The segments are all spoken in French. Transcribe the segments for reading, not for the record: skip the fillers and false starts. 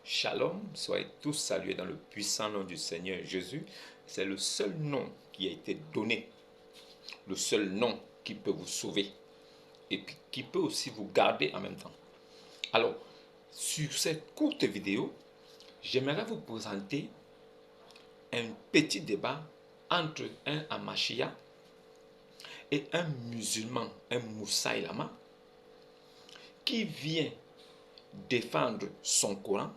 Shalom, soyez tous salués dans le puissant nom du Seigneur Jésus. C'est le seul nom qui a été donné, le seul nom qui peut vous sauver et puis qui peut aussi vous garder en même temps. Alors, sur cette courte vidéo, j'aimerais vous présenter un petit débat entre un Amashia et un musulman, un Moussaïlama, qui vient défendre son Coran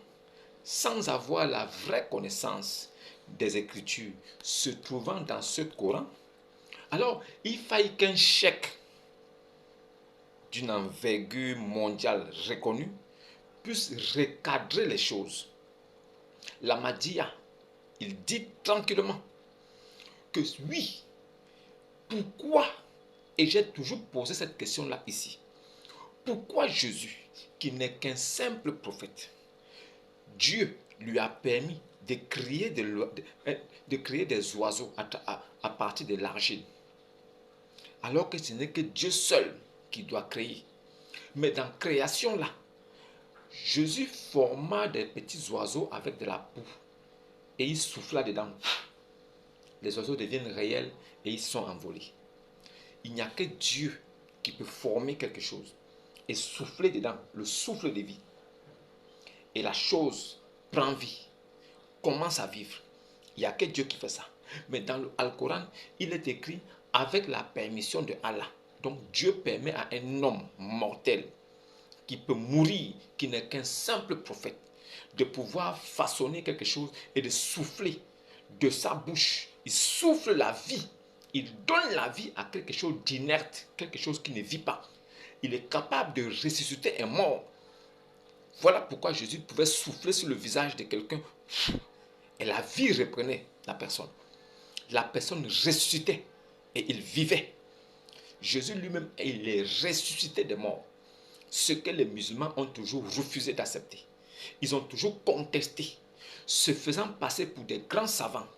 sans avoir la vraie connaissance des Écritures se trouvant dans ce Coran. Alors, il faille qu'un cheikh d'une envergure mondiale reconnue puisse recadrer les choses. L'Ahmadiyya, il dit tranquillement que oui, pourquoi, et j'ai toujours posé cette question-là ici, pourquoi Jésus, qui n'est qu'un simple prophète, Dieu lui a permis de créer des oiseaux à partir de l'argile, alors que ce n'est que Dieu seul qui doit créer. Mais dans la création là, Jésus forma des petits oiseaux avec de la boue et il souffla dedans. Les oiseaux deviennent réels et ils sont envolés. Il n'y a que Dieu qui peut former quelque chose et souffler dedans, le souffle de vie. Et la chose prend vie, commence à vivre. Il n'y a que Dieu qui fait ça. Mais dans le Coran, il est écrit avec la permission de Allah. Donc Dieu permet à un homme mortel qui peut mourir, qui n'est qu'un simple prophète, de pouvoir façonner quelque chose et de souffler de sa bouche. Il souffle la vie. Il donne la vie à quelque chose d'inerte, quelque chose qui ne vit pas. Il est capable de ressusciter un mort. Voilà pourquoi Jésus pouvait souffler sur le visage de quelqu'un et la vie reprenait la personne. La personne ressuscitait et il vivait. Jésus lui-même, il est ressuscité des morts. Ce que les musulmans ont toujours refusé d'accepter. Ils ont toujours contesté, se faisant passer pour des grands savants.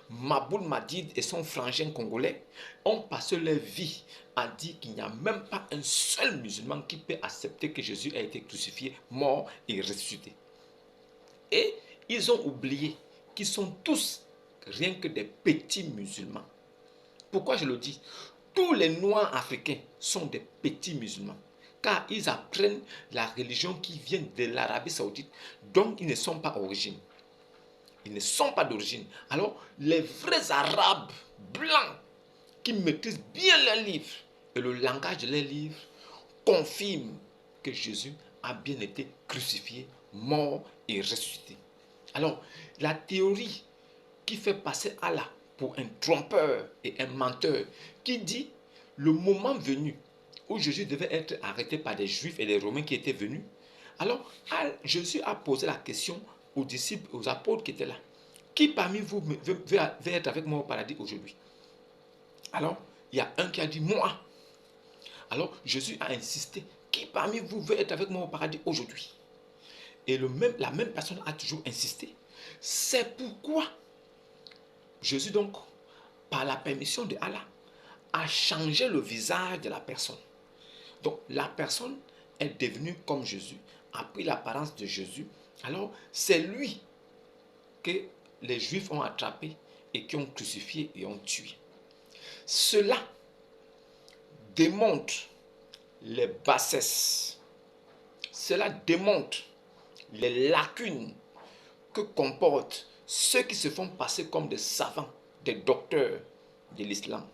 Maboul Madid et son frangin congolais ont passé leur vie à dire qu'il n'y a même pas un seul musulman qui peut accepter que Jésus a été crucifié, mort et ressuscité. Et ils ont oublié qu'ils sont tous rien que des petits musulmans. Pourquoi je le dis? Tous les noirs africains sont des petits musulmans, car ils apprennent la religion qui vient de l'Arabie Saoudite, donc ils ne sont pas d'origine. Ils ne sont pas d'origine. Alors, les vrais Arabes blancs qui maîtrisent bien leurs livres et le langage de leurs livres confirment que Jésus a bien été crucifié, mort et ressuscité. Alors, la théorie qui fait passer Allah pour un trompeur et un menteur, qui dit le moment venu où Jésus devait être arrêté par des Juifs et des Romains qui étaient venus, alors Jésus a posé la question aux disciples, aux apôtres qui étaient là. Qui parmi vous veut être avec moi au paradis aujourd'hui? Alors, il y a un qui a dit moi. Alors, Jésus a insisté. Qui parmi vous veut être avec moi au paradis aujourd'hui? Et la même personne a toujours insisté. C'est pourquoi Jésus, donc, par la permission de Allah, a changé le visage de la personne. Donc, la personne est devenue comme Jésus, a pris l'apparence de Jésus. Alors, c'est lui que les Juifs ont attrapé et qui ont crucifié et ont tué. Cela démontre les bassesses. Cela démontre les lacunes que comportent ceux qui se font passer comme des savants, des docteurs de l'islam,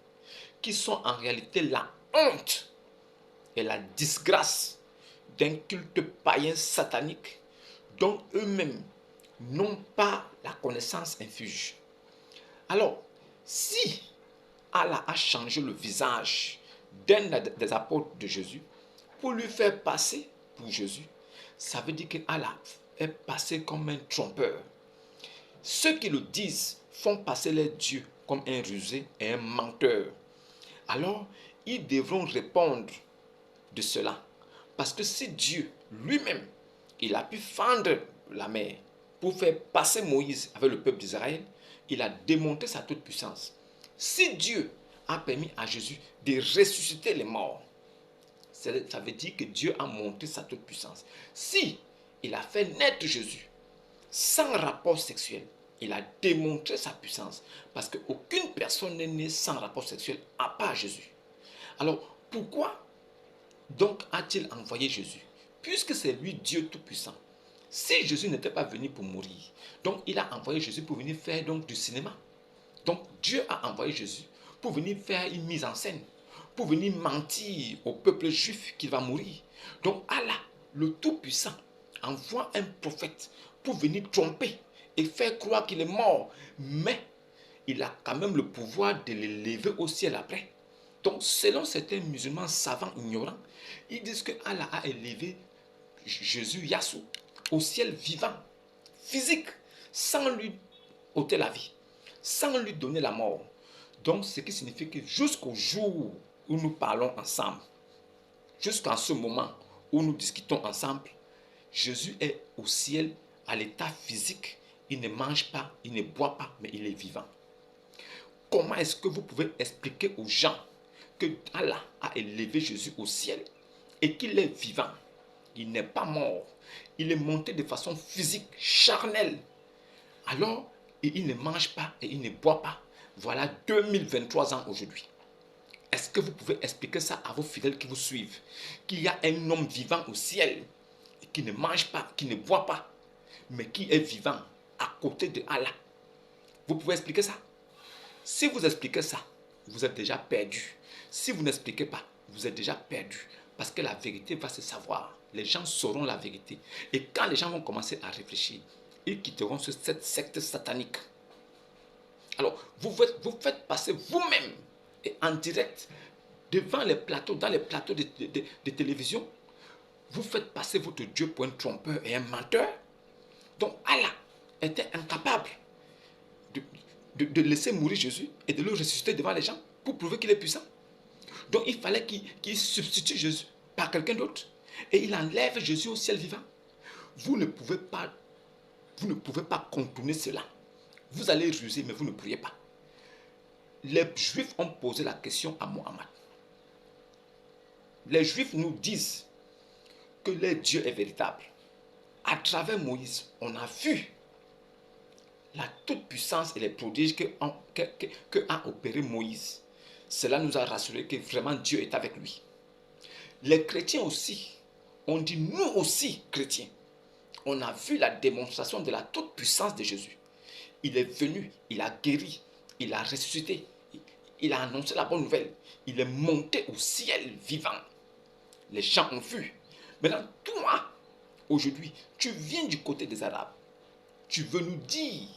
qui sont en réalité la honte et la disgrâce d'un culte païen satanique dont eux-mêmes n'ont pas la connaissance infuse. Alors, si Allah a changé le visage d'un des apôtres de Jésus pour lui faire passer pour Jésus, ça veut dire que Allah est passé comme un trompeur. Ceux qui le disent font passer leur Dieu comme un rusé et un menteur. Alors, ils devront répondre de cela. Parce que si Dieu lui-même, il a pu fendre la mer pour faire passer Moïse avec le peuple d'Israël, il a démontré sa toute puissance. Si Dieu a permis à Jésus de ressusciter les morts, ça veut dire que Dieu a montré sa toute puissance. Si il a fait naître Jésus, sans rapport sexuel. Il a démontré sa puissance. Parce qu'aucune personne n'est née sans rapport sexuel à part Jésus. Alors, pourquoi donc a-t-il envoyé Jésus? Puisque c'est lui Dieu Tout-Puissant. Si Jésus n'était pas venu pour mourir, donc il a envoyé Jésus pour venir faire donc du cinéma. Donc Dieu a envoyé Jésus pour venir faire une mise en scène, pour venir mentir au peuple juif qu'il va mourir. Donc Allah, le Tout-Puissant, envoie un prophète pour venir tromper et faire croire qu'il est mort. Mais il a quand même le pouvoir de l'élever au ciel après. Donc selon certains musulmans savants ignorants, ils disent que Allah a élevé Jésus Yassou au ciel vivant, physique, sans lui ôter la vie, sans lui donner la mort. Donc, ce qui signifie que jusqu'au jour où nous parlons ensemble, jusqu'à ce moment où nous discutons ensemble, Jésus est au ciel à l'état physique. Il ne mange pas, il ne boit pas, mais il est vivant. Comment est-ce que vous pouvez expliquer aux gens que Allah a élevé Jésus au ciel et qu'il est vivant? Il n'est pas mort. Il est monté de façon physique, charnelle. Alors, il ne mange pas et il ne boit pas. Voilà 2023 ans aujourd'hui. Est-ce que vous pouvez expliquer ça à vos fidèles qui vous suivent? Qu'il y a un homme vivant au ciel qui ne mange pas, qui ne boit pas, mais qui est vivant à côté de Allah. Vous pouvez expliquer ça? Si vous expliquez ça, vous êtes déjà perdu. Si vous n'expliquez pas, vous êtes déjà perdu. Parce que la vérité va se savoir. Les gens sauront la vérité. Et quand les gens vont commencer à réfléchir, ils quitteront cette secte satanique. Alors, vous faites passer vous-même et en direct devant les plateaux, dans les plateaux de télévision, vous faites passer votre Dieu pour un trompeur et un menteur. Donc Allah était incapable de laisser mourir Jésus et de le ressusciter devant les gens pour prouver qu'il est puissant. Donc il fallait qu'il substitue Jésus par quelqu'un d'autre. Et il enlève Jésus au ciel vivant. Vous ne pouvez pas contourner cela. Vous allez ruser, mais vous ne pourriez pas. Les Juifs ont posé la question à Mohammed. Les Juifs nous disent que leur Dieu est véritable. À travers Moïse, on a vu la toute-puissance et les prodiges que a opéré Moïse. Cela nous a rassuré que vraiment Dieu est avec lui. Les chrétiens aussi, on dit nous aussi chrétiens, on a vu la démonstration de la toute-puissance de Jésus. Il est venu, il a guéri, il a ressuscité, il a annoncé la bonne nouvelle, il est monté au ciel vivant. Les gens ont vu. Maintenant, toi, aujourd'hui, tu viens du côté des Arabes. Tu veux nous dire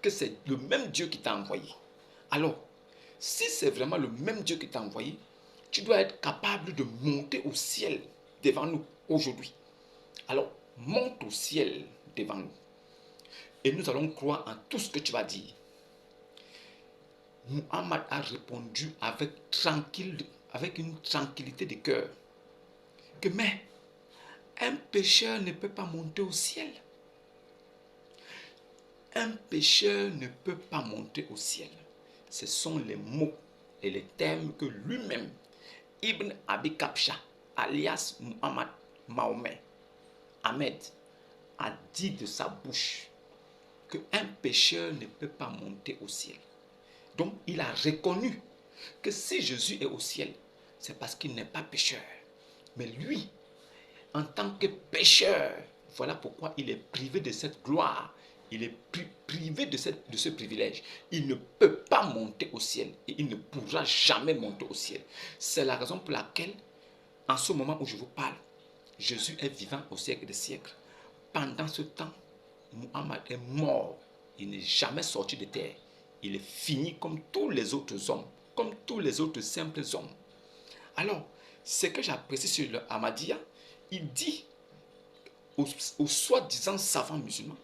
que c'est le même Dieu qui t'a envoyé. Alors, si c'est vraiment le même Dieu qui t'a envoyé, tu dois être capable de monter au ciel devant nous aujourd'hui. Alors, monte au ciel devant nous. Et nous allons croire en tout ce que tu vas dire. Muhammad a répondu avec une tranquillité de cœur. Que mais, un pécheur ne peut pas monter au ciel. Un pécheur ne peut pas monter au ciel. Ce sont les mots et les termes que lui-même, Ibn Abi Kabsha, alias Muhammad Mahomet, Ahmed, a dit de sa bouche qu'un pécheur ne peut pas monter au ciel. Donc, il a reconnu que si Jésus est au ciel, c'est parce qu'il n'est pas pécheur. Mais lui, en tant que pécheur, voilà pourquoi il est privé de cette gloire. Il est privé de ce privilège. Il ne peut pas monter au ciel et il ne pourra jamais monter au ciel. C'est la raison pour laquelle, en ce moment où je vous parle, Jésus est vivant au siècle des siècles. Pendant ce temps, Muhammad est mort. Il n'est jamais sorti de terre. Il est fini comme tous les autres hommes, comme tous les autres simples hommes. Alors, ce que j'apprécie sur le Ahmadiyya, il dit aux soi-disant savants musulmans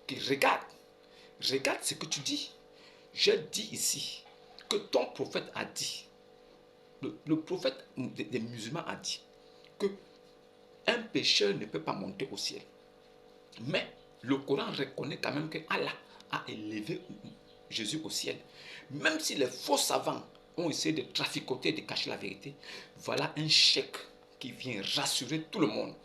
que regarde ce que tu dis. J'ai dit ici que ton prophète a dit, le prophète des musulmans a dit que un pécheur ne peut pas monter au ciel. Mais le Coran reconnaît quand même que Allah a élevé Jésus au ciel. Même si les faux savants ont essayé de traficoter et de cacher la vérité, voilà un chèque qui vient rassurer tout le monde.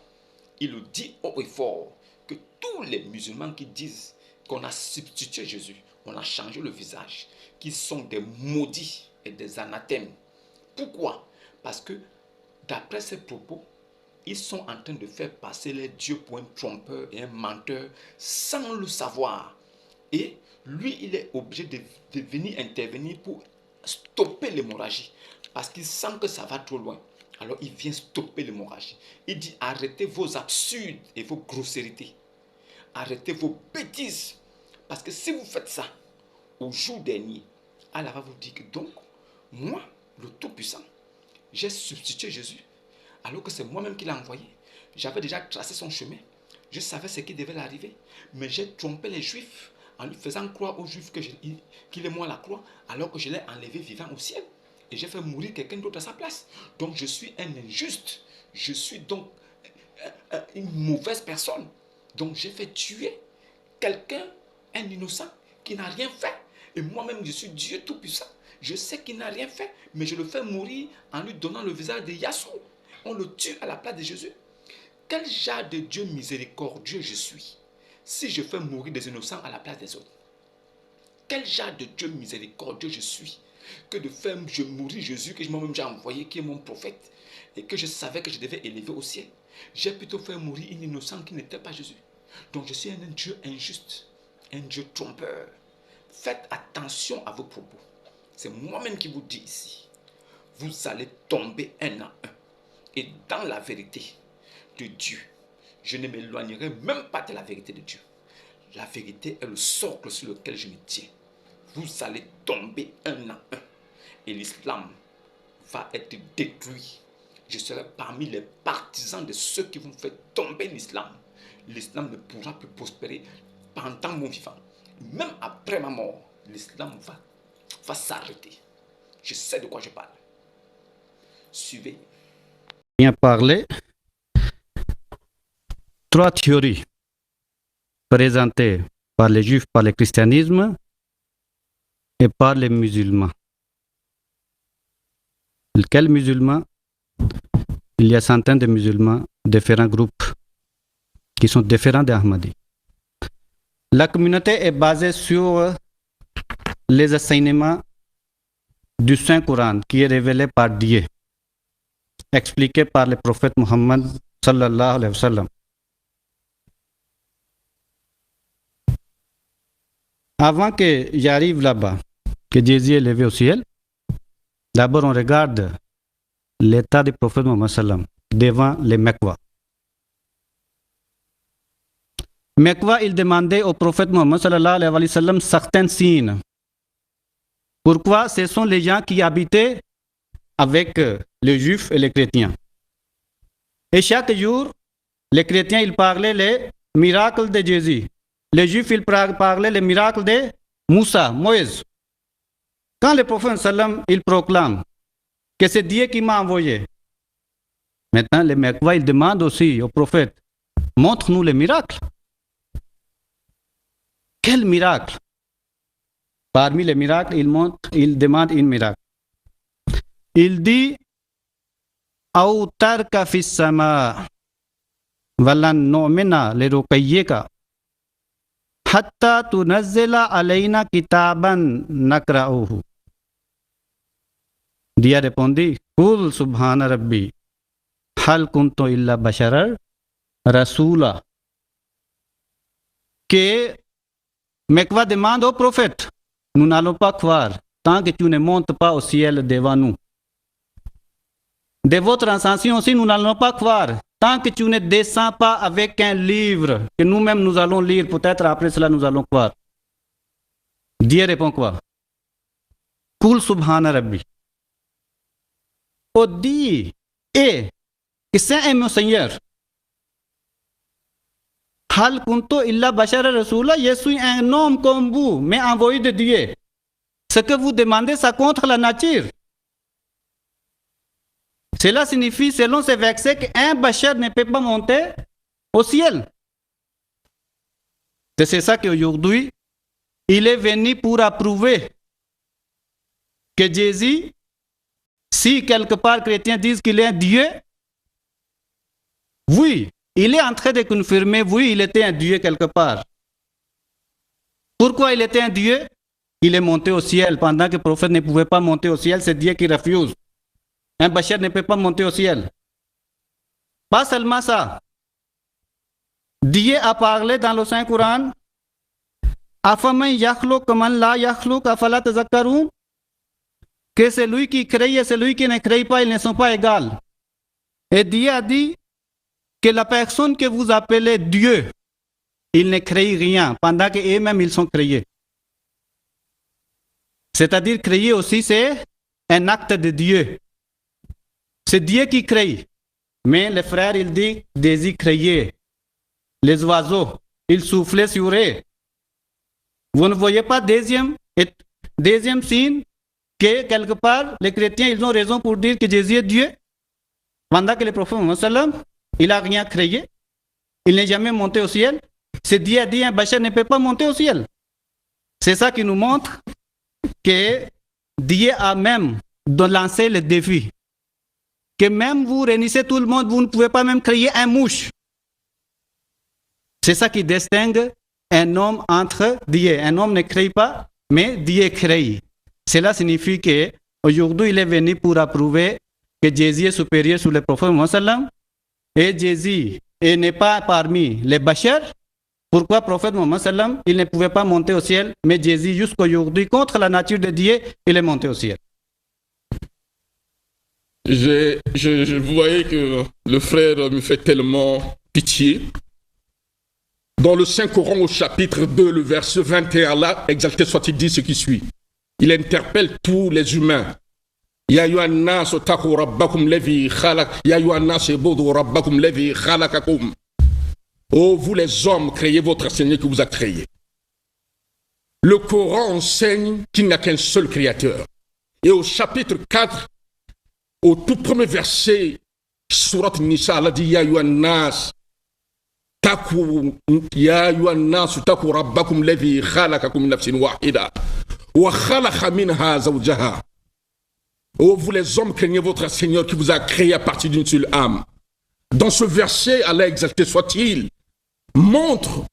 il le dit haut et fort, que tous les musulmans qui disent qu'on a substitué Jésus, on a changé le visage, qui sont des maudits et des anathèmes. Pourquoi? Parce que d'après ces propos, ils sont en train de faire passer les dieux pour un trompeur et un menteur sans le savoir. Et lui, il est obligé de venir intervenir pour stopper l'hémorragie. Parce qu'il sent que ça va trop loin. Alors il vient stopper l'hémorragie. Il dit arrêtez vos absurdes et vos grossièretés. Arrêtez vos bêtises. Parce que si vous faites ça, au jour dernier, Allah va vous dire que donc, moi, le Tout-Puissant, j'ai substitué Jésus. Alors que c'est moi-même qui l'ai envoyé. J'avais déjà tracé son chemin. Je savais ce qui devait l'arriver. Mais j'ai trompé les Juifs en lui faisant croire aux Juifs qu'il est moi la croix, alors que je l'ai enlevé vivant au ciel. Et j'ai fait mourir quelqu'un d'autre à sa place. Donc je suis un injuste. Je suis donc une mauvaise personne. Donc j'ai fait tuer quelqu'un, un innocent, qui n'a rien fait. Et moi-même, je suis Dieu Tout-Puissant. Je sais qu'il n'a rien fait, mais je le fais mourir en lui donnant le visage de Yassou. On le tue à la place de Jésus. Quel genre de Dieu miséricordieux je suis si je fais mourir des innocents à la place des autres? Quel genre de Dieu miséricordieux je suis que de faire mourir Jésus que moi-même j'ai envoyé, qui est mon prophète, et que je savais que je devais élever au ciel. J'ai plutôt fait mourir un innocent qui n'était pas Jésus. Donc je suis un Dieu injuste, un Dieu trompeur. Faites attention à vos propos. C'est moi-même qui vous dis ici. Vous allez tomber un à un. Et dans la vérité de Dieu, je ne m'éloignerai même pas de la vérité de Dieu. La vérité est le socle sur lequel je me tiens. Vous allez tomber un à un. Et l'islam va être détruit. Je serai parmi les partisans de ceux qui vont faire tomber l'islam. L'islam ne pourra plus prospérer pendant mon vivant. Même après ma mort, l'islam va s'arrêter. Je sais de quoi je parle. Suivez. Bien parlé. Trois théories présentées par les juifs, par le christianisme et par les musulmans. Quels musulmans? Il y a centaines de musulmans, différents groupes qui sont différents d'Ahmadi. La communauté est basée sur les enseignements du Saint-Coran qui est révélé par Dieu, expliqué par le prophète Mohammed sallallahu alayhi wa sallam. Avant que j'arrive là-bas, que Jésus est levé au ciel, d'abord on regarde l'état du prophète Mohammed sallam devant les Mecquois. Mecquois, il demandait au prophète Mohammed sallallahu alayhi wa sallam certains signes. Pourquoi? Ce sont les gens qui habitaient avec les juifs et les chrétiens. Et chaque jour, les chrétiens, ils parlaient les miracles de Jésus. Les juifs, ils parlaient les miracles de Moussa, Moïse. Quand le prophète sallam, il proclame que c'est Dieu qui m'a envoyé. Maintenant, les Mecquois, ils demandent aussi au prophète, montre-nous les miracles. Quel miracle? Parmi les miracles, il demande un miracle. Il dit, Aou tarka fis sama walan nu'mina liruqayyika hatta tunazzila alayna kitaban nakra'uhu. Dia répondit, Kul subhana rabbi, hal kuntu illa basharar rasula. Que Mecquois demande au prophète, nous n'allons pas croire tant que tu ne montes pas au ciel devant nous. De votre ascension aussi, nous n'allons pas croire tant que tu ne descends pas avec un livre que nous-mêmes nous allons lire. Peut-être après cela, nous allons croire. Dieu répond quoi? Kul subhana rabbi. Oh, dit et que c'est mon Seigneur. Hal kunto illa bashara rasula, je suis un homme comme vous, mais envoyé de Dieu. Ce que vous demandez, ça contre la nature. Cela signifie, selon ce verset, qu'un bachar ne peut pas monter au ciel. C'est ça qu'aujourd'hui, il est venu pour approuver que Jésus, si quelque part chrétiens disent qu'il est un Dieu, oui, il est en train de confirmer, oui, il était un Dieu quelque part. Pourquoi il était un Dieu? Il est monté au ciel pendant que le prophète ne pouvait pas monter au ciel, c'est Dieu qui refuse. Un bachar ne peut pas monter au ciel. Pas seulement ça. Dieu a parlé dans le Saint-Coran, Afaman yakhluq kaman la yakhluq afala tazakkarun, que celui qui crée et celui qui ne crée pas, ils ne sont pas égaux. Et Dieu a dit que la personne que vous appelez Dieu, il ne crée rien, pendant qu'eux-mêmes ils sont créés. C'est-à-dire créer aussi, c'est un acte de Dieu. C'est Dieu qui crée. Mais le frère, il dit, désir créer. Les oiseaux, ils soufflaient sur eux. Vous ne voyez pas deuxième signe que quelque part, les chrétiens, ils ont raison pour dire que Jésus est Dieu. Pendant que le prophète Mohammed, il n'a rien créé. Il n'est jamais monté au ciel. C'est Dieu a dit, un bachar ne peut pas monter au ciel. C'est ça qui nous montre que Dieu a même lancé le défi. Que même vous réunissez tout le monde, vous ne pouvez pas même créer un mouche. C'est ça qui distingue un homme entre Dieu. Un homme ne crée pas, mais Dieu crée. Cela signifie qu'aujourd'hui, il est venu pour approuver que Jésus est supérieur sur le prophète Mohammed. Et Jésus n'est pas parmi les bachars. Pourquoi le prophète Mohammed, il ne pouvait pas monter au ciel, mais Jésus, jusqu'aujourd'hui, contre la nature de Dieu, il est monté au ciel. Vous voyez que le frère me fait tellement pitié. Dans le Saint-Coran, au chapitre 2, le verset 21, là, exalté soit-il, dit ce qui suit. Il interpelle tous les humains. Ya yuannas taqu rabbakum levi khalaq, ya yuannas ibudu rabbakum levi khalaqakum. Oh, vous les hommes, créez votre Seigneur qui vous a créé. Le Coran enseigne qu'il n'y a qu'un seul créateur. Et au chapitre 4, au tout premier verset, Surat Nisa, Allah dit Ya yuannas taqu rabbakum levi khalaqakum min nafsin wahida wa khalaqa minha zawjaha. Oh, vous les hommes, craignez votre Seigneur qui vous a créé à partir d'une seule âme. Dans ce verset, Allah exalté soit-il, montre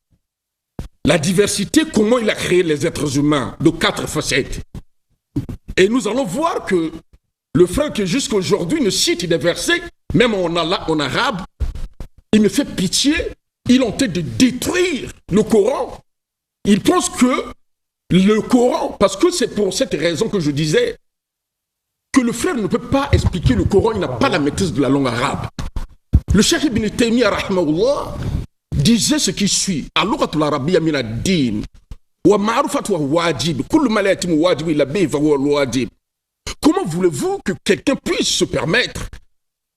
la diversité, comment il a créé les êtres humains de 4 facettes. Et nous allons voir que le frère qui jusqu'à aujourd'hui ne cite des versets, même en arabe, il me fait pitié, il en tête de détruire le Coran. Il pense que le Coran, parce que c'est pour cette raison que je disais, que le frère ne peut pas expliquer le Coran, il n'a pas la maîtrise de la langue arabe. Le Cheikh Ibn Taymiyyah, rahimahullah, disait ce qui suit. Al-lughatul arabiyya min ad-din wa ma'rufatu wa wajib. Kullu ma la yatimu wajib illa bihi fa huwa al-wajib. Comment voulez-vous que quelqu'un puisse se permettre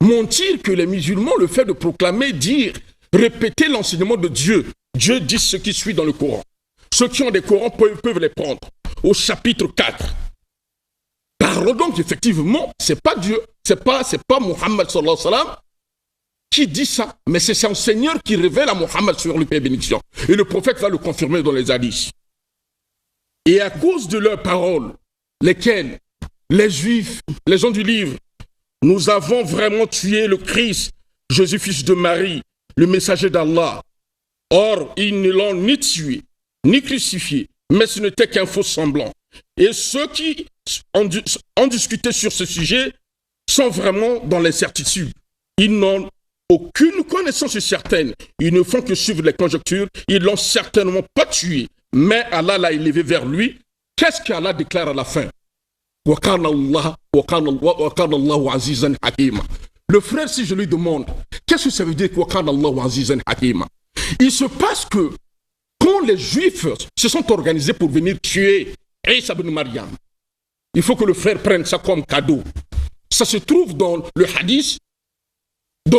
mentir que les musulmans, le fait de proclamer, dire, répéter l'enseignement de Dieu. Dieu dit ce qui suit dans le Coran. Ceux qui ont des Corans peuvent les prendre. Au chapitre 4. Alors donc, effectivement, c'est pas Dieu, c'est pas Muhammad sallallahu alayhi wa sallam qui dit ça, mais c'est son Seigneur qui révèle à Muhammad sur le paix et bénédiction. Et le prophète va le confirmer dans les hadiths. Et à cause de leurs paroles, lesquelles les Juifs, les gens du livre, nous avons vraiment tué le Christ, Jésus fils de Marie, le messager d'Allah. Or, ils ne l'ont ni tué, ni crucifié, mais ce n'était qu'un faux semblant. Et ceux qui ont discuté sur ce sujet sont vraiment dans l'incertitude. Ils n'ont aucune connaissance certaine. Ils ne font que suivre les conjectures. Ils ne l'ont certainement pas tué. Mais Allah l'a élevé vers lui. Qu'est-ce qu'Allah déclare à la fin? Le frère, si je lui demande, qu'est-ce que ça veut dire? Il se passe que quand les Juifs se sont organisés pour venir tuer Isa ibn Maryam, il faut que le frère prenne ça comme cadeau. Ça se trouve dans le hadith de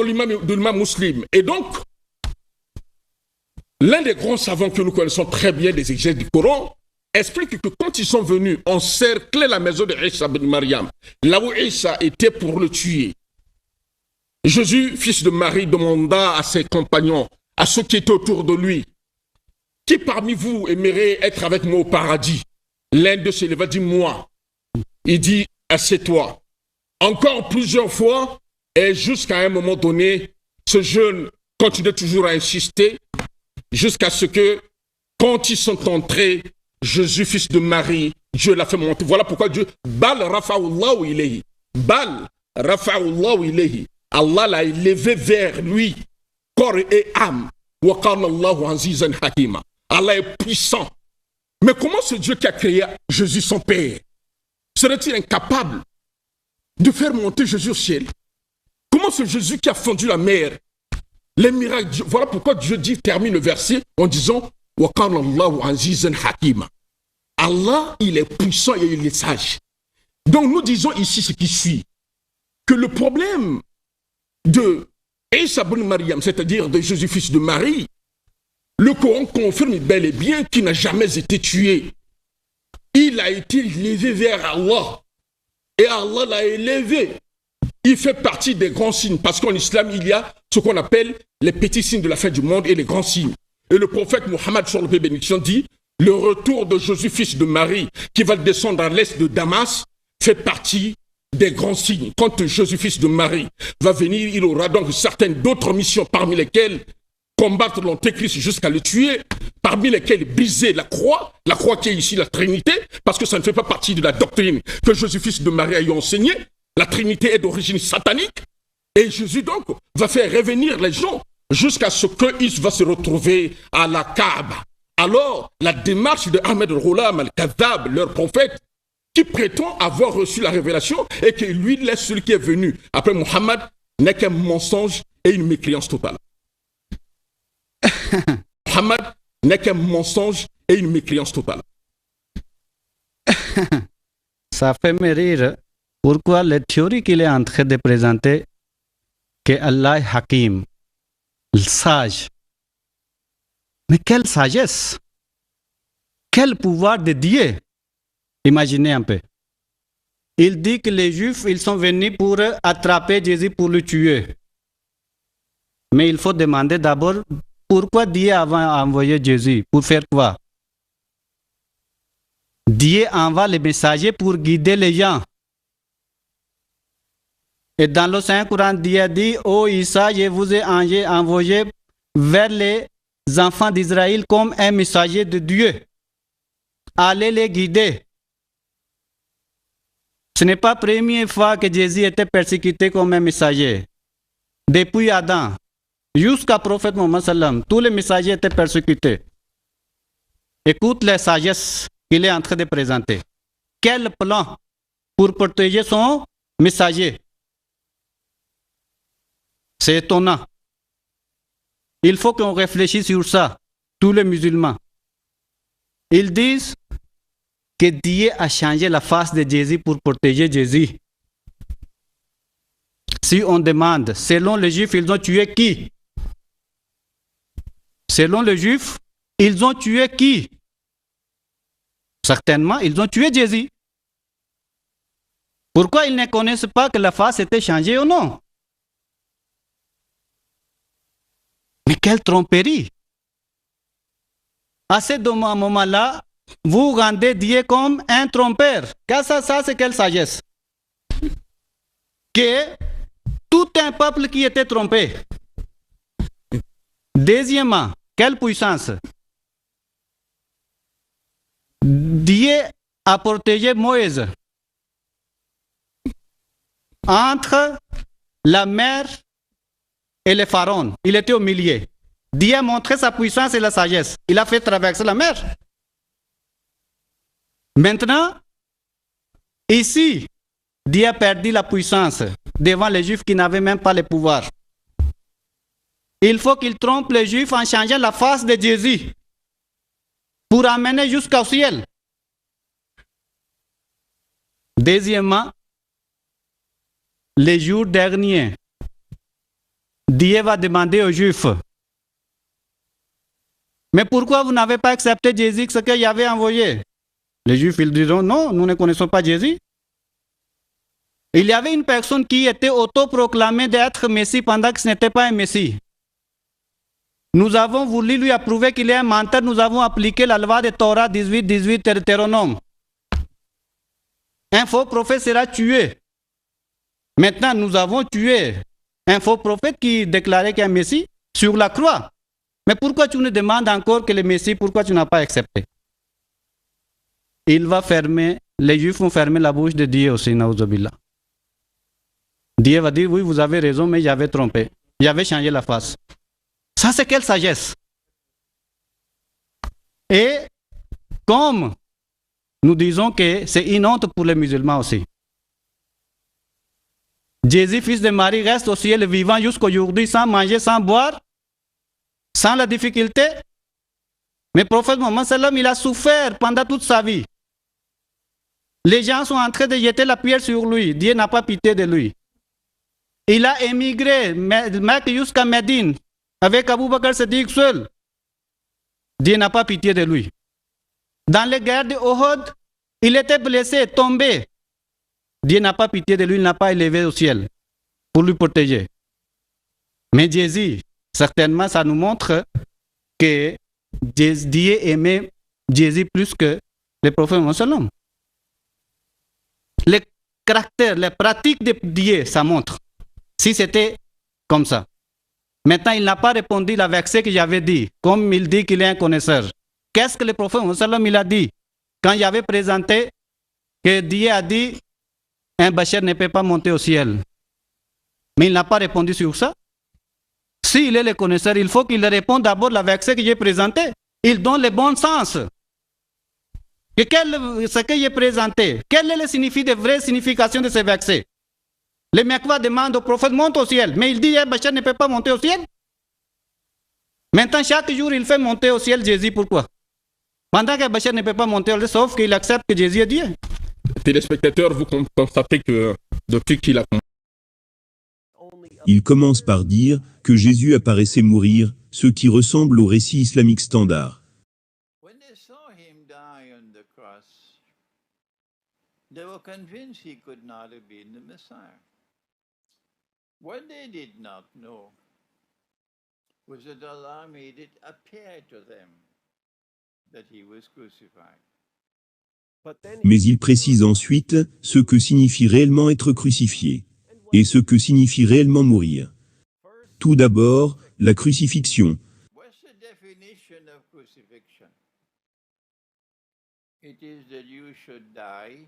l'imam Muslim. Et donc, l'un des grands savants que nous connaissons très bien des exégètes du Coran explique que quand ils sont venus encercler la maison de Isa ibn Maryam, là où Isa était pour le tuer, Jésus, fils de Marie, demanda à ses compagnons, à ceux qui étaient autour de lui, qui parmi vous aimerait être avec moi au paradis? L'un de se leva, dit moi. Il dit, assieds-toi. Encore plusieurs fois, et jusqu'à un moment donné, ce jeune continuaient toujours à insister jusqu'à ce que, quand ils sont entrés, Jésus, fils de Marie, Dieu l'a fait monter. Voilà pourquoi Dieu, Bal rafa'ullahu ilayhi. Bal rafa'ullahu ilayhi. Allah l'a élevé vers lui, corps et âme. Wa qala Allahu azizan hakima. Allah est puissant. Mais comment ce Dieu qui a créé Jésus, son Père, serait-il incapable de faire monter Jésus au ciel? Comment ce Jésus qui a fondu la mer, les miracles, voilà pourquoi Dieu termine le verset en disant wa qala Allahu azizan hakima. Allah, il est puissant et il est sage. Donc nous disons ici ce qui suit, que le problème de Isa ibn Maryam, c'est-à-dire de Jésus fils de Marie, le Coran confirme bel et bien qu'il n'a jamais été tué. Il a été élevé vers Allah et Allah l'a élevé. Il fait partie des grands signes parce qu'en islam, il y a ce qu'on appelle les petits signes de la fin du monde et les grands signes. Et le prophète Mohammed sur le paix et bénédiction dit: le retour de Jésus, fils de Marie, qui va descendre à l'est de Damas, fait partie des grands signes. Quand Jésus, fils de Marie, va venir, il aura donc certaines d'autres missions, parmi lesquelles combattre l'antéchrist jusqu'à le tuer, parmi lesquelles briser la croix qui est ici la Trinité, parce que ça ne fait pas partie de la doctrine que Jésus, fils de Marie, a eu enseigné. La Trinité est d'origine satanique. Et Jésus, donc, va faire revenir les gens jusqu'à ce qu'il va se retrouver à la Kaaba. Alors, la démarche de Ahmed al-Ghulam al-Kadhab, leur prophète, qui prétend avoir reçu la révélation et que lui laisse celui qui est venu après Mohammed, n'est qu'un mensonge et une mécréance totale. Mohammed n'est qu'un mensonge et une mécréance totale. Ça fait me rire. Pourquoi les théories qu'il est en train de présenter, que Allah est Hakim, le sage. Mais quelle sagesse! Quel pouvoir de Dieu! Imaginez un peu. Il dit que les Juifs, ils sont venus pour attraper Jésus pour le tuer. Mais il faut demander d'abord pourquoi Dieu a envoyé Jésus. Pour faire quoi? Dieu envoie les messagers pour guider les gens. Et dans le Saint-Coran, Dieu dit: ô Isa, je vous ai envoyé vers les enfants d'Israël comme un messager de Dieu. Allez les guider. Ce n'est pas la première fois que Jésus était persécuté comme un messager. Depuis Adam jusqu'à prophète Mohammed sallam, tous les messagers étaient persécutés. Écoute la sagesse qu'il est en train de présenter. Quel plan pour protéger son messager? C'est étonnant. Il faut qu'on réfléchisse sur ça, tous les musulmans. Ils disent que Dieu a changé la face de Jésus pour protéger Jésus. Si on demande, selon les Juifs, ils ont tué qui? Selon les Juifs, ils ont tué qui? Certainement, ils ont tué Jésus. Pourquoi ils ne connaissent pas que la face était changée ou non? Mais quelle tromperie! À ce moment-là, vous rendez Dieu comme un trompeur. Ça c'est quelle sagesse? Que tout un peuple qui était trompé. Deuxièmement, quelle puissance? Dieu a protégé Moïse entre la mer et le pharaon. Il était au milieu. Dieu a montré sa puissance et la sagesse. Il a fait traverser la mer. Maintenant, ici, Dieu a perdu la puissance devant les Juifs qui n'avaient même pas le pouvoir. Il faut qu'il trompe les Juifs en changeant la face de Jésus pour amener jusqu'au ciel. Deuxièmement, les jours derniers, Dieu va demander aux Juifs: mais pourquoi vous n'avez pas accepté Jésus, ce qu'il avait envoyé? Les Juifs, ils diront: non, nous ne connaissons pas Jésus. Il y avait une personne qui était autoproclamée d'être Messie pendant que ce n'était pas un Messie. Nous avons voulu lui approuver qu'il est un menteur. Nous avons appliqué la loi de Torah 18, Deutéronome. Un faux prophète sera tué. Maintenant, nous avons tué un faux prophète qui déclarait qu'il est un Messie. sur la croix. Mais pourquoi tu nous demandes encore que le Messie, pourquoi tu n'as pas accepté? Les Juifs vont fermer la bouche de Dieu aussi, naouzubillah. Dieu va dire, oui, vous avez raison, mais j'avais trompé. J'avais changé la face. Ça, c'est quelle sagesse? Et comme nous disons que c'est une honte pour les musulmans aussi. Jésus, fils de Marie, reste au ciel vivant jusqu'aujourd'hui sans manger, sans boire, sans la difficulté. Mais le prophète Mohammed sallam, il a souffert pendant toute sa vie. Les gens sont en train de jeter la pierre sur lui. Dieu n'a pas pitié de lui. Il a émigré jusqu'à Médine avec Abu Bakr Siddiq seul. Dieu n'a pas pitié de lui. Dans les guerres de Uhud, il était blessé, tombé. Dieu n'a pas pitié de lui, il n'a pas élevé au ciel pour lui protéger. Mais Jésus, certainement, ça nous montre que Dieu aimait Jésus plus que le prophète Mohammed. Les caractères, les pratiques de Dieu, ça montre. Si c'était comme ça. Maintenant, il n'a pas répondu à avec ce que j'avais dit, comme il dit qu'il est un connaisseur. Qu'est-ce que le prophète Mohammed il a dit quand il avait présenté que Dieu a dit un bachar ne peut pas monter au ciel? Mais il n'a pas répondu sur ça. S'il est le connaisseur, il faut qu'il réponde d'abord avec ce que j'ai présenté. Il donne le bon sens. Ce que j'ai présenté, quelle est la vraie signification de ce verset? Le Mekwa demande au prophète monte au ciel, mais il dit un bachar ne peut pas monter au ciel. Maintenant, chaque jour, il fait monter au ciel Jésus. Pourquoi? Pendant qu'un bachar ne peut pas monter au ciel, sauf qu'il accepte que Jésus est Dieu. Téléspectateurs, vous constatez que depuis qu'il a... Il commence par dire que Jésus apparaissait mourir, ce qui ressemble au récit islamique standard. When they saw him die on the cross, they were convinced he could not have been the Messiah. What they did not know was that Allah made it appear to them that he was crucified. Mais il précise ensuite ce que signifie réellement être crucifié et ce que signifie réellement mourir. Tout d'abord, la crucifixion. What's the definition of crucifixion? It is that you should die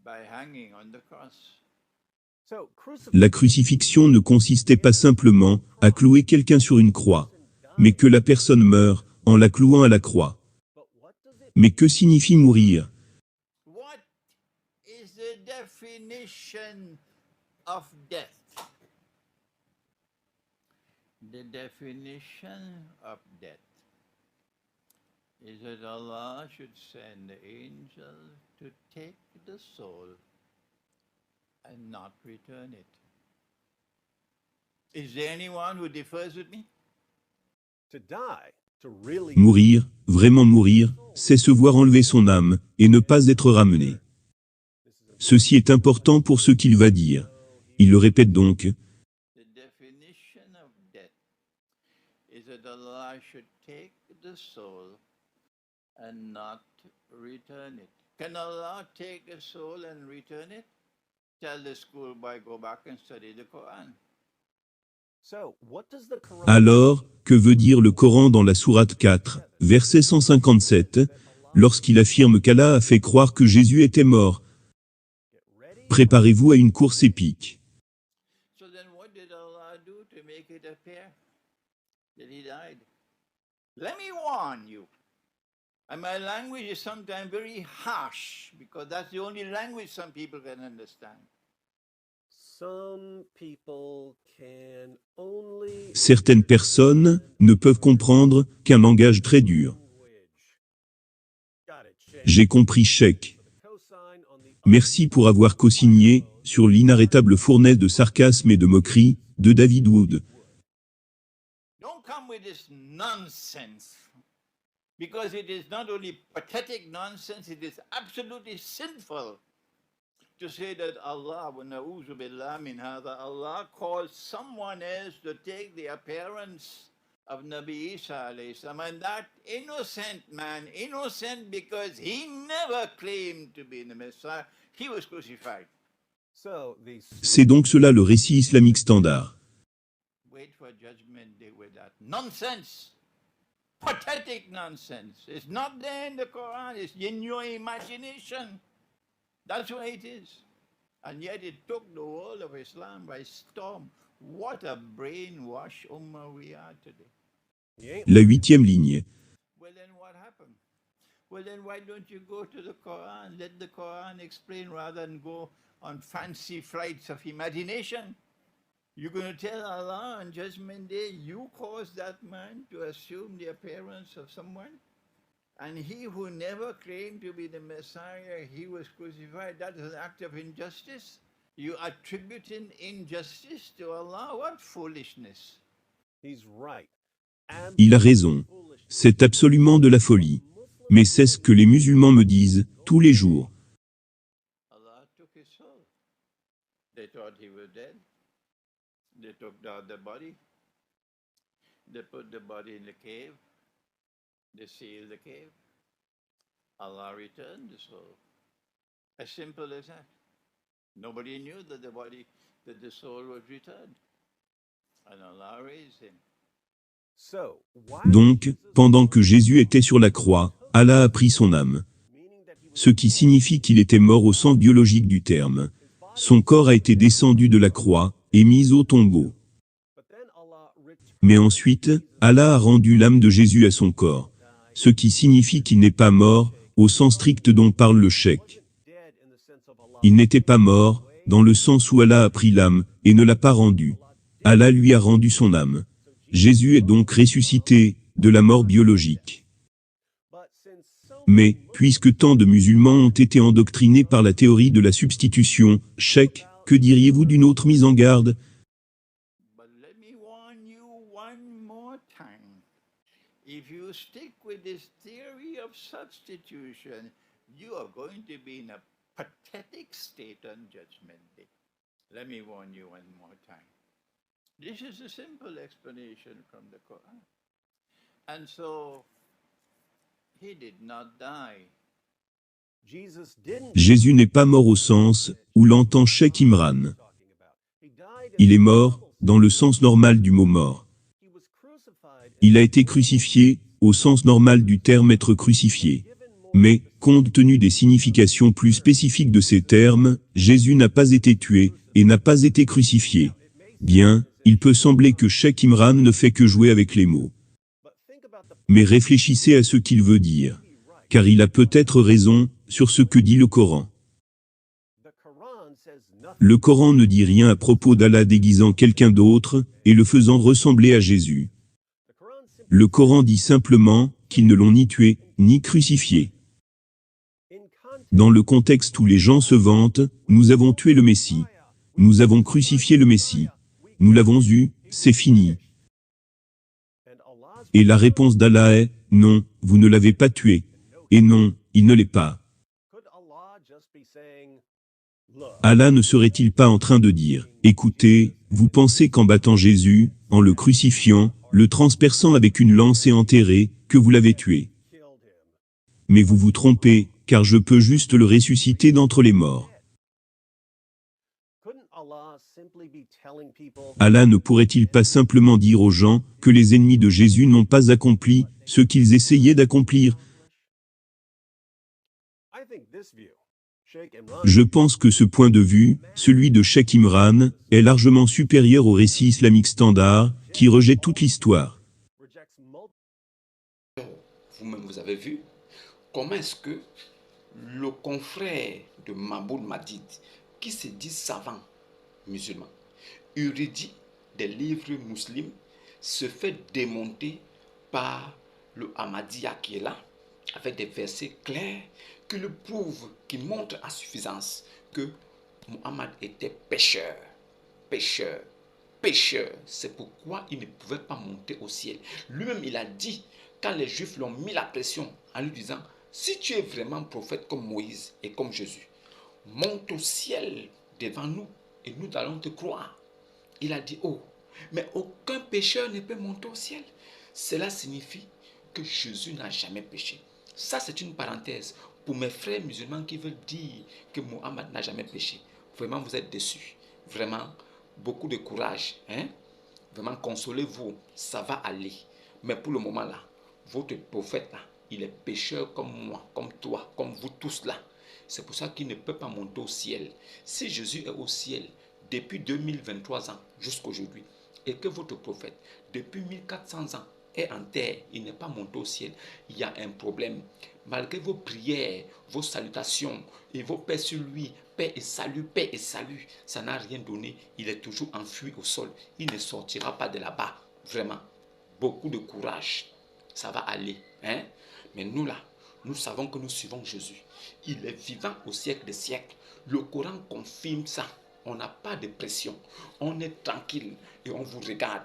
by hanging on the cross. La crucifixion ne consistait pas simplement à clouer quelqu'un sur une croix, mais que la personne meure en la clouant à la croix. Mais que signifie mourir? What is the definition of death? The definition of death is that Allah should send the angel to take the soul and not return it. Is there anyone who differs with me? Mourir, vraiment mourir, c'est se voir enlever son âme et ne pas être ramené. Ceci est important pour ce qu'il va dire. Il le répète donc. The definition of death is that Allah should take the soul and not return it. Can Allah take a soul and return it? Tell the schoolboy, go back and study the Quran. Alors, que veut dire le Coran dans la sourate 4, verset 157, lorsqu'il affirme qu'Allah a fait croire que Jésus était mort? Préparez-vous à une course épique. So then what did Allah do to make it appear that he died? Let me warn you. And my language is sometimes very harsh because that's the only language some people can understand. Certaines personnes ne peuvent comprendre qu'un langage très dur. J'ai compris, Cheikh. Merci pour avoir co-signé sur l'inarrêtable fournaise de sarcasme et de moquerie de David Wood. Don't come with this nonsense. Because it is not only pathetic nonsense, it is absolutely sinful to say that Allah, Allah caused someone else to take the appearance of Nabi Isa alayhi salam, and that innocent man, innocent because he never claimed to be the Messiah, he was crucified. C'est donc cela le récit islamique standard. wait for Judgment Day with that nonsense. Pathetic nonsense. It's not there in the Quran, it's in your imagination. That's what it is. And yet it took the whole of Islam by storm. What a brainwash ummah we are today. La 8e ligne. Well, then what happened? Well, then why don't you go to the Quran? Let the Quran explain rather than go on fancy flights of imagination. You're going to tell Allah on Judgment Day, you caused that man to assume the appearance of someone? And he who never claimed to be the Messiah, he was crucified. That is an act of injustice. You attributing injustice to Allah? What foolishness. Il a raison. C'est absolument de la folie. Mais c'est ce que les musulmans me disent tous les jours. Allah took his soul. They thought he was dead. They took down the body. They put the body in the cave. They sealed the cave. Allah returned the soul. As simple as that. Nobody knew that the soul was returned. And Allah raised him. Donc, pendant que Jésus était sur la croix, Allah a pris son âme. Ce qui signifie qu'il était mort au sens biologique du terme. Son corps a été descendu de la croix et mis au tombeau. Mais ensuite, Allah a rendu l'âme de Jésus à son corps. Ce qui signifie qu'il n'est pas mort, au sens strict dont parle le cheikh. Il n'était pas mort, dans le sens où Allah a pris l'âme, et ne l'a pas rendue. Allah lui a rendu son âme. Jésus est donc ressuscité, de la mort biologique. Mais, puisque tant de musulmans ont été endoctrinés par la théorie de la substitution, cheikh, que diriez-vous d'une autre mise en garde? But let me warn you one more time. If you stick with this theory of substitution, you are going to be in a pathetic state on Judgment Day. Let me warn you one more time. This is a simple explanation from the Quran. And so, he did not die. Jésus n'est pas mort au sens où l'entend Cheikh Imran. Il est mort, dans le sens normal du mot mort. Il a été crucifié, au sens normal du terme être crucifié. Mais, compte tenu des significations plus spécifiques de ces termes, Jésus n'a pas été tué, et n'a pas été crucifié. Bien, il peut sembler que Cheikh Imran ne fait que jouer avec les mots. Mais réfléchissez à ce qu'il veut dire. Car il a peut-être raison, sur ce que dit le Coran. Le Coran ne dit rien à propos d'Allah déguisant quelqu'un d'autre, et le faisant ressembler à Jésus. Le Coran dit simplement, qu'ils ne l'ont ni tué, ni crucifié. Dans le contexte où les gens se vantent, nous avons tué le Messie. Nous avons crucifié le Messie. Nous l'avons eu, c'est fini. Et la réponse d'Allah est, non, vous ne l'avez pas tué. Et non, il ne l'est pas. Allah ne serait-il pas en train de dire, écoutez, vous pensez qu'en battant Jésus, en le crucifiant, le transperçant avec une lance et enterré, que vous l'avez tué. Mais vous vous trompez, car je peux juste le ressusciter d'entre les morts. Allah ne pourrait-il pas simplement dire aux gens que les ennemis de Jésus n'ont pas accompli ce qu'ils essayaient d'accomplir? Je pense que ce point de vue, celui de Cheikh Imran, est largement supérieur au récit islamique standard, qui rejette toute l'histoire. Vous-même, vous avez vu comment est-ce que le confrère de Mahmoud Madid, qui se dit savant musulman, érudit des livres musulmans, se fait démonter par le Ahmadiyya qui est là, avec des versets clairs qui le prouvent, qui montrent à suffisance que Muhammad était pécheur, pécheur, pécheur. C'est pourquoi il ne pouvait pas monter au ciel. Lui-même, il a dit, quand les Juifs lui ont mis la pression en lui disant, si tu es vraiment prophète comme Moïse et comme Jésus, monte au ciel devant nous et nous allons te croire. Il a dit, oh, mais aucun pécheur ne peut monter au ciel. Cela signifie que Jésus n'a jamais péché. Ça, c'est une parenthèse pour mes frères musulmans qui veulent dire que Muhammad n'a jamais péché. Vraiment, vous êtes déçus. Vraiment, beaucoup de courage. Hein? Vraiment, consolez-vous, ça va aller. Mais pour le moment là, votre prophète là, il est pécheur comme moi, comme toi, comme vous tous là. C'est pour ça qu'il ne peut pas monter au ciel. Si Jésus est au ciel depuis 2023 ans jusqu'à aujourd'hui, et que votre prophète, depuis 1400 ans, est en terre, il n'est pas monté au ciel, il y a un problème. Malgré vos prières, vos salutations et vos paix sur lui, paix et salut, ça n'a rien donné. Il est toujours enfui au sol. Il ne sortira pas de là-bas. Vraiment, beaucoup de courage. Ça va aller. Hein? Mais nous là, nous savons que nous suivons Jésus. Il est vivant au siècle des siècles. Le Coran confirme ça. On n'a pas de pression. On est tranquille et on vous regarde.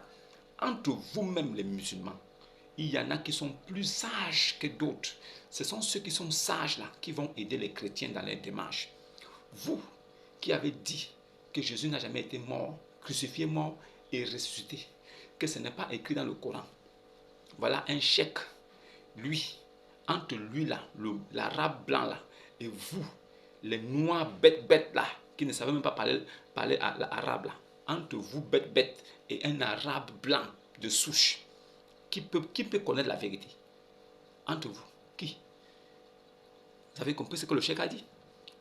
Entre vous-même les musulmans, il y en a qui sont plus sages que d'autres. Ce sont ceux qui sont sages là qui vont aider les chrétiens dans les démarches. Vous qui avez dit que Jésus n'a jamais été mort, crucifié, mort et ressuscité, que ce n'est pas écrit dans le Coran. Voilà un chèque. Lui, entre lui là, l'arabe blanc là, et vous, les noirs bêtes là, qui ne savez même pas parler à l'arabe là, entre vous bêtes et un arabe blanc de souche, qui peut connaître la vérité? Entre vous, qui? Vous avez compris ce que le chèque a dit?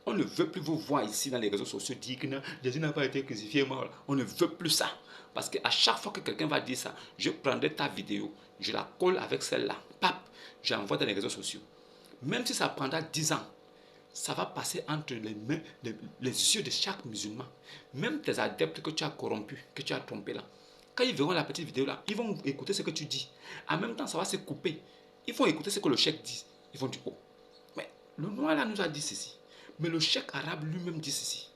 On ne veut plus vous voir ici dans les réseaux sociaux dire que non, Jésus n'a pas été crucifié mort. On ne veut plus ça. Parce qu'à chaque fois que quelqu'un va dire ça, je prendrai ta vidéo, je la colle avec celle-là, pap, j'envoie dans les réseaux sociaux. Même si ça prendra 10 ans, ça va passer entre les mains, les yeux de chaque musulman. Même tes adeptes que tu as corrompus, que tu as trompés là. Quand ils verront la petite vidéo là, ils vont écouter ce que tu dis. En même temps, ça va se couper. Ils vont écouter ce que le cheikh dit. Ils vont dire, oh, mais le noir là nous a dit ceci. Mais le cheikh arabe lui-même dit ceci.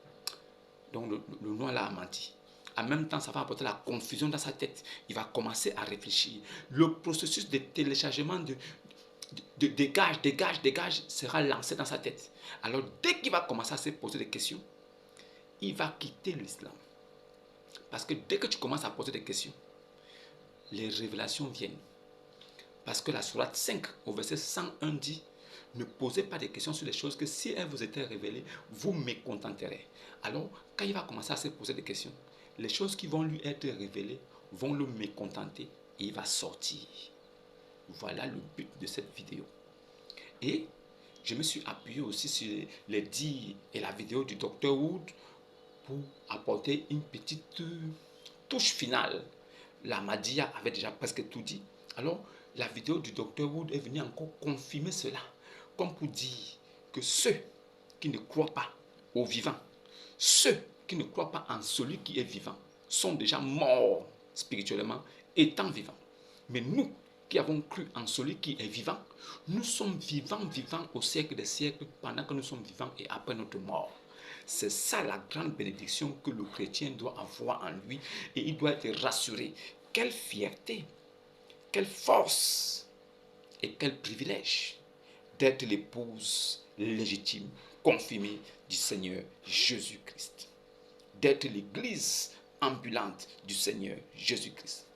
Donc le noir là a menti. En même temps, ça va apporter la confusion dans sa tête. Il va commencer à réfléchir. Le processus de téléchargement de dégage sera lancé dans sa tête. Alors dès qu'il va commencer à se poser des questions, il va quitter l'islam. Parce que dès que tu commences à poser des questions, les révélations viennent. Parce que la sourate 5 au verset 101 dit, ne posez pas de questions sur les choses que si elles vous étaient révélées, vous mécontenterez. Alors, quand il va commencer à se poser des questions, les choses qui vont lui être révélées vont le mécontenter et il va sortir. Voilà le but de cette vidéo. Et je me suis appuyé aussi sur les dires et la vidéo du Dr Wood pour apporter une petite touche finale. La Mahdiya avait déjà presque tout dit. Alors, la vidéo du Dr Wood est venue encore confirmer cela. Comme pour dire que ceux qui ne croient pas au vivant, ceux qui ne croient pas en celui qui est vivant, sont déjà morts spirituellement, étant vivants. Mais nous, qui avons cru en celui qui est vivant, nous sommes vivants au siècle des siècles, pendant que nous sommes vivants et après notre mort. C'est ça la grande bénédiction que le chrétien doit avoir en lui et il doit être rassuré. Quelle fierté, quelle force et quel privilège d'être l'épouse légitime, confirmée du Seigneur Jésus-Christ. D'être l'église ambulante du Seigneur Jésus-Christ.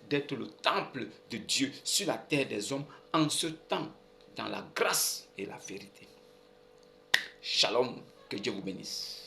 D'être le temple de Dieu sur la terre des hommes en ce temps, dans la grâce et la vérité. Shalom, que Dieu vous bénisse.